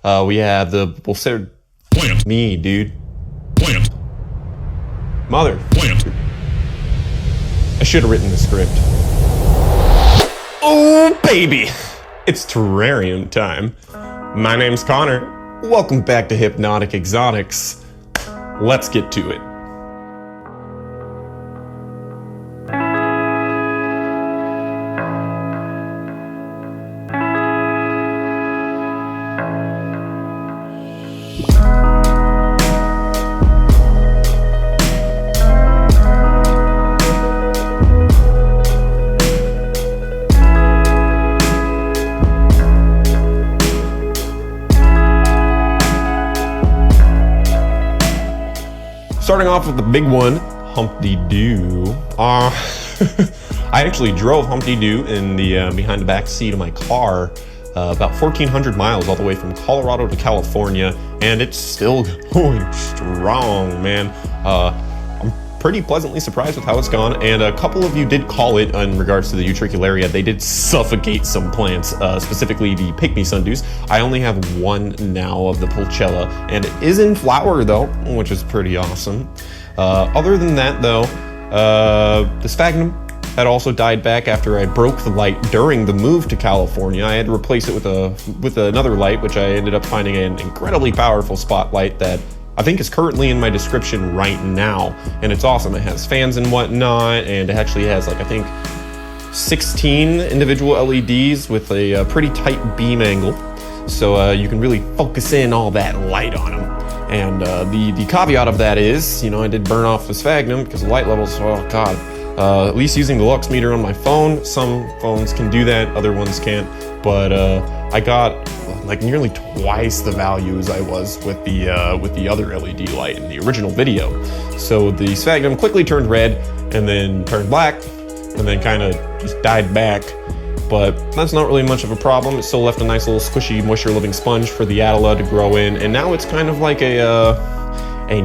We have the Plant. Me, dude. Plant. Mother. Plant. I should have written the script. Oh, baby. It's terrarium time. My name's Connor. Welcome back to Hypnotic Exotics. Let's get to it. Starting off with the big one, Humpty Doo. I actually drove Humpty Doo in the behind the back seat of my car about 1,400 miles all the way from Colorado to California, and it's still going strong, man. I'm pretty pleasantly surprised with how it's gone, and a couple of you did call it in regards to the Utricularia. They did suffocate some plants, specifically the pygmy sundews. I only have one now of the pulchella, and it is in flower though, which is pretty awesome. Other than that though, the sphagnum had also died back after I broke the light during the move to California. I had to replace it with another light, which I ended up finding an incredibly powerful spotlight that I think is currently in my description right now, and it's awesome. It has fans and whatnot, and it actually has, like, I think 16 individual LEDs with a pretty tight beam angle, so you can really focus in all that light on them. And the caveat of that is, you know, I did burn off the sphagnum because the light levels, oh god. At least using the lux meter on my phone, some phones can do that, other ones can't, but I got like nearly twice the value as I was with the other LED light in the original video. So the sphagnum quickly turned red and then turned black and then kind of just died back, but that's not really much of a problem. It still left a nice little squishy moisture living sponge for the Attila to grow in, and now it's kind of like a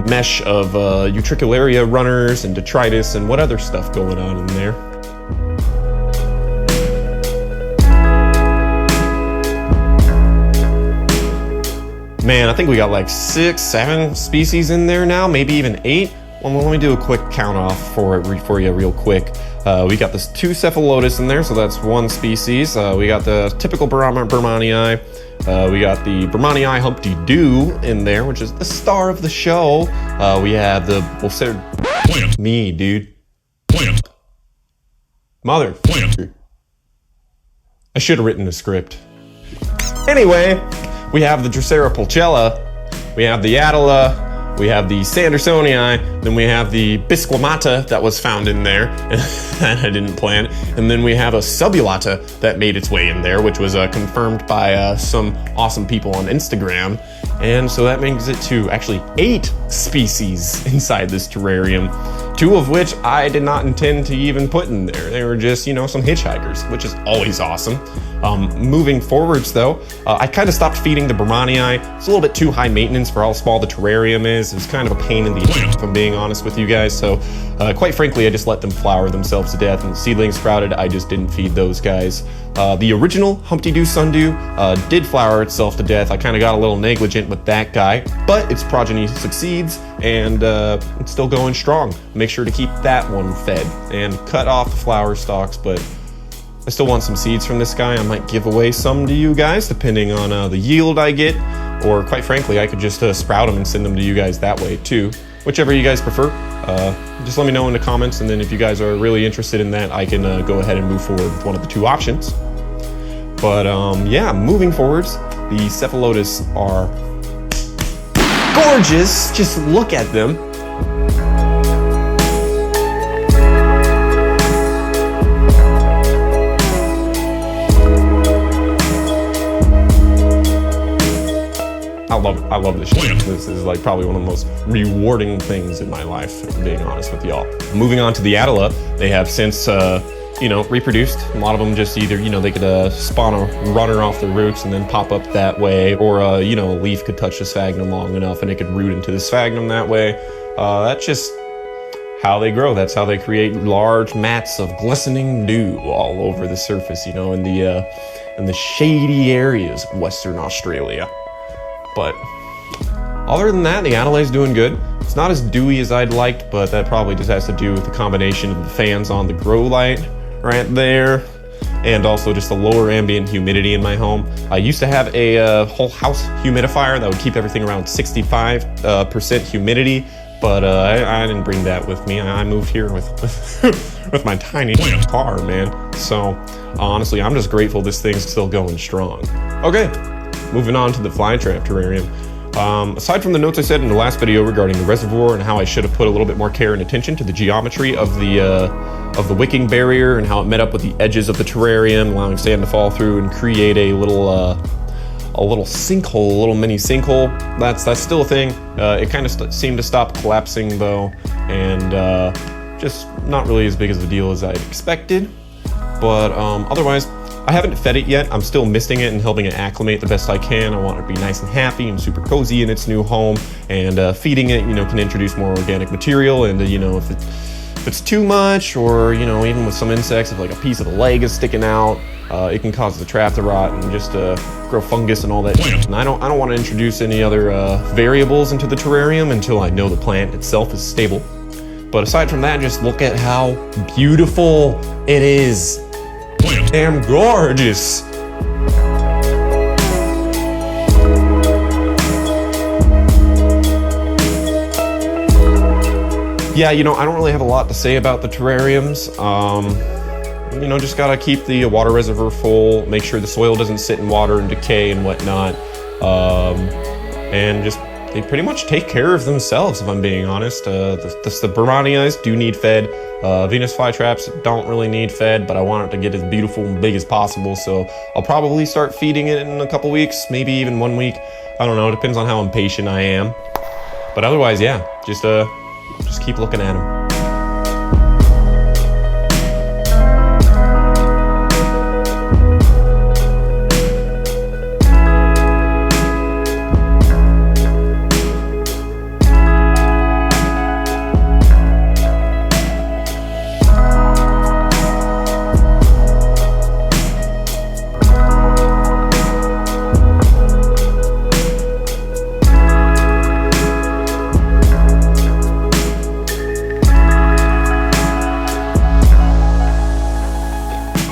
mesh of Utricularia runners and detritus and what other stuff going on in there. Man, I think we got like 6, 7 species in there now, maybe even 8. Well, let me do a quick count off for you real quick. We got this 2 CEPHALOTUS in there, so that's 1 species. We got the typical burmannii. We got the burmannii Humpty Doo in there, which is the star of the show. We have the Plant. Me, dude. Plant. Mother. Plant. I should have written the script. Anyway, we have the Drosera pulchella, we have the Attila, we have the Sandersonii, then we have the bisquamata that was found in there, that I didn't plant, and then we have a subulata that made its way in there, which was confirmed by some awesome people on Instagram, and so that makes it to actually 8 species inside this terrarium, 2 of which I did not intend to even put in there. They were just, you know, some hitchhikers, which is always awesome. Moving forwards though, I kind of stopped feeding the burmannii. It's a little bit too high maintenance for how small the terrarium is. It's kind of a pain in the ass, if I'm being honest with you guys. So quite frankly, I just let them flower themselves to death, and the seedlings sprouted. I just didn't feed those guys. The original Humpty Doo sundew did flower itself to death. I kind of got a little negligent with that guy, but its progeny succeeds, and it's still going strong. Make sure to keep that one fed and cut off the flower stalks, but I still want some seeds from this guy. I might give away some to you guys depending on the yield I get, or quite frankly, I could just sprout them and send them to you guys that way too. Whichever you guys prefer. Just let me know in the comments, and then if you guys are really interested in that, I can go ahead and move forward with one of the 2 options. But yeah, moving forwards, the CEPHALOTUS are gorgeous. Just look at them. I love this shit. This is like probably one of the most rewarding things in my life, if I'm being honest with y'all. Moving on to the Attila, they have since, you know, reproduced. A lot of them just either, you know, they could spawn a runner off the roots and then pop up that way, or, you know, a leaf could touch the sphagnum long enough and it could root into the sphagnum that way. That's just how they grow. That's how they create large mats of glistening dew all over the surface, you know, in the shady areas of Western Australia. But other than that, the Adelaide's doing good. It's not as dewy as I'd liked, but that probably just has to do with the combination of the fans on the grow light right there, and also just the lower ambient humidity in my home. I used to have a whole house humidifier that would keep everything around 65% humidity, but I didn't bring that with me. I moved here with with my tiny car, man. So honestly, I'm just grateful this thing's still going strong. Okay, moving on to the flytrap terrarium. Aside from the notes I said in the last video regarding the reservoir and how I should have put a little bit more care and attention to the geometry of the wicking barrier and how it met up with the edges of the terrarium, allowing sand to fall through and create a little sinkhole, a little mini sinkhole. That's still a thing. It kind of seemed to stop collapsing though, and just not really as big of a deal as I'd expected. But otherwise, I haven't fed it yet. I'm still misting it and helping it acclimate the best I can. I want it to be nice and happy and super cozy in its new home, and feeding it, can introduce more organic material, and if it's too much, or even with some insects, if like a piece of the leg is sticking out, it can cause the trap to rot and just grow fungus and all that. And I don't want to introduce any other variables into the terrarium until I know the plant itself is stable. But aside from that, just look at how beautiful it is. Damn gorgeous. Yeah, I don't really have a lot to say about the terrariums. Just gotta keep the water reservoir full, make sure the soil doesn't sit in water and decay and whatnot. And just, they pretty much take care of themselves, if I'm being honest. The burmannii do need fed. Venus flytraps don't really need fed, but I want it to get as beautiful and big as possible, so I'll probably start feeding it in a couple weeks, maybe even 1 week. I don't know, it depends on how impatient I am. But otherwise, yeah, just keep looking at them.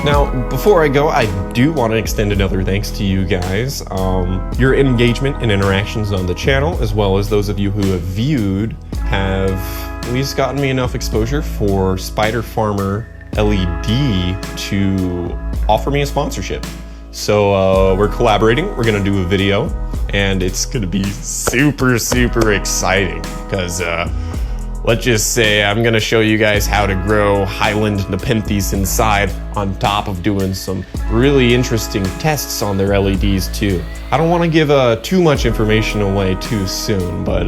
Now, before I go, I do want to extend another thanks to you guys. Your engagement and interactions on the channel, as well as those of you who have viewed, have at least gotten me enough exposure for Spider Farmer LED to offer me a sponsorship. So we're collaborating, we're gonna do a video, and it's gonna be super, super exciting, because let's just say I'm gonna show you guys how to grow Highland Nepenthes inside, on top of doing some really interesting tests on their LEDs too. I don't wanna give too much information away too soon, but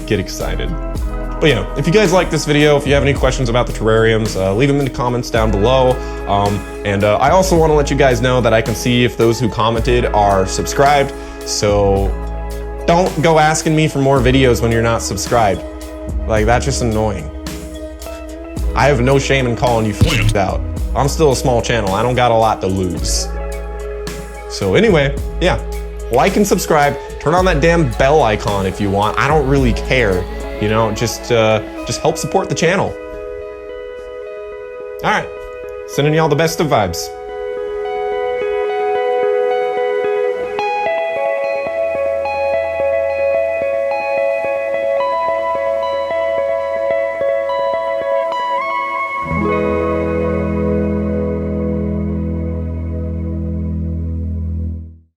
get excited. But yeah, if you guys like this video, if you have any questions about the terrariums, leave them in the comments down below. And I also wanna let you guys know that I can see if those who commented are subscribed, so don't go asking me for more videos when you're not subscribed. Like, that's just annoying. I have no shame in calling you f***ed out. I'm still a small channel. I don't got a lot to lose. So anyway, yeah, like and subscribe. Turn on that damn bell icon if you want. I don't really care. Just help support the channel. All right, sending y'all the best of vibes.